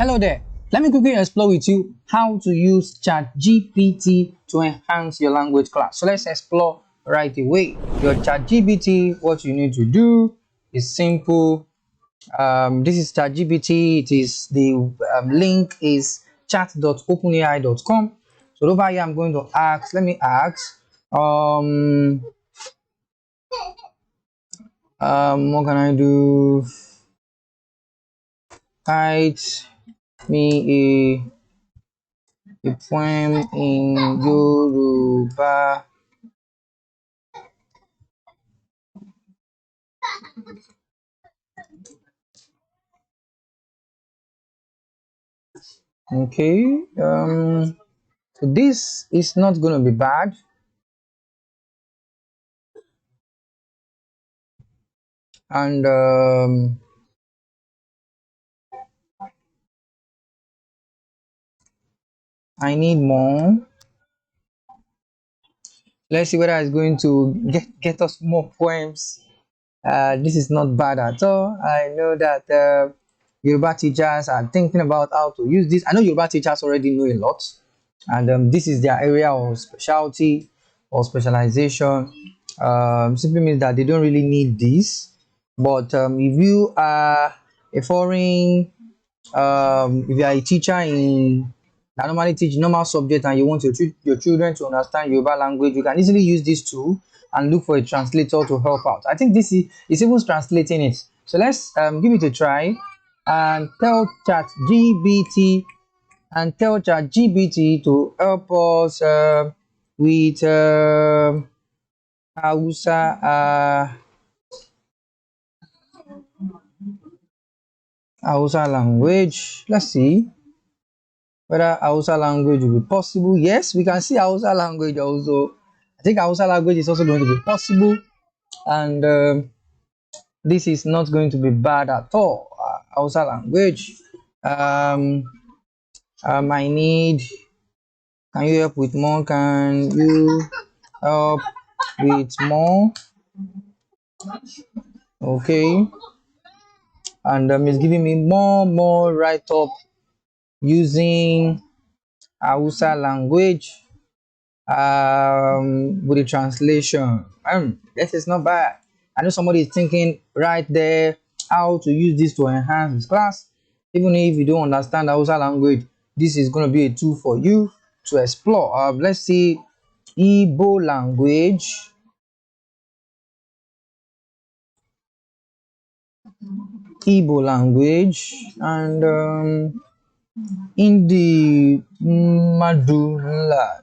Hello there. Let me quickly explore with you how to use ChatGPT to enhance your language class. So let's explore right away. Your ChatGPT, what you need to do is simple. This is ChatGPT. It is the link is chat.openai.com. So over here, I'm going to ask. Let me ask. What can I do? Write me a poem in Yoruba. Okay. So this is not going to be bad. And I need more. Let's see whether it's going to get us more poems. This is not bad at all. I know that Yoruba teachers are thinking about how to use this. I know Yoruba teachers already know a lot, and this is their area of specialty or specialization. Simply means that they don't really need this. But if you are a foreign, if you are a teacher in that normally teach normal subject and you want your children to understand Yoruba language, you can easily use this tool and look for a translator to help out. I think this is even translating it. So let's give it a try and tell ChatGPT to help us with Hausa Hausa language. Let's see whether Hausa language will be possible. Yes, we can see Hausa language also. I think Hausa language is also going to be possible, and this is not going to be bad at all. Hausa language. Um, I need. Can you help with more? Can you help with more? Okay, and it's giving me more write up using Hausa language with the translation. This is not bad. I know somebody is thinking right there how to use this to enhance his class. Even if you don't understand Hausa language, this is going to be a tool for you to explore. Let's see Igbo language. Igbo language and in the Madula,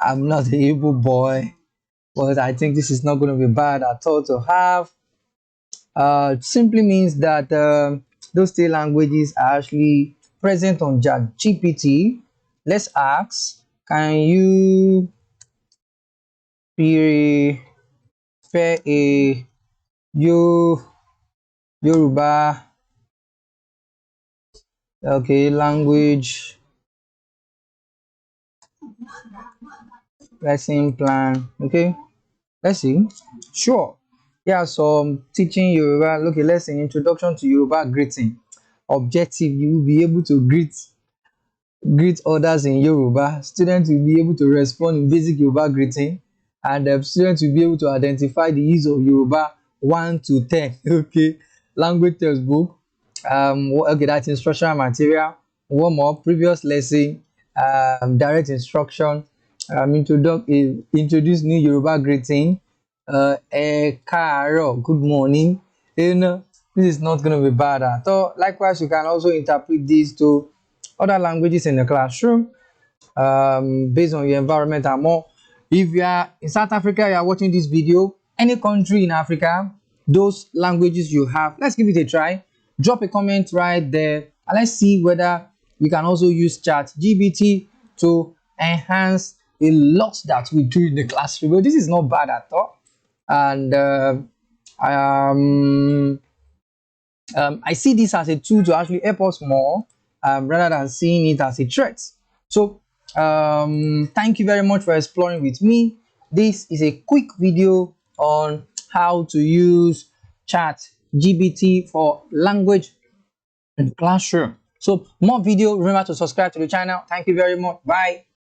I'm not a Igbo boy, but I think this is not going to be bad at all to have. Simply means that those three languages are actually present on ChatGPT. Let's ask, can you prepare a Yo- Yoruba language lesson plan? Okay, let's see. Sure. Yeah, so teaching Yoruba. Okay, let's say introduction to Yoruba greeting. Objective: you will be able to greet others in Yoruba. Students will be able to respond in basic Yoruba greeting, and students will be able to identify the use of Yoruba 1 to 10. Okay, language textbook. Okay, that's instructional material. Warm up, previous lesson, direct instruction. Introduce new Yoruba greeting. Good morning. You know, this is not going to be bad at all. Likewise, you can also interpret this to other languages in the classroom based on your environment and more. If you are in South Africa, you are watching this video, any country in Africa, those languages you have, let's give it a try. Drop a comment right there and let's see whether we can also use ChatGPT to enhance a lot that we do in the classroom. But this is not bad at all. And I see this as a tool to actually help us more rather than seeing it as a threat. So thank you very much for exploring with me. This is a quick video on how to use ChatGPT for language in the classroom. So more video. Remember to subscribe to the channel. Thank you very much. Bye.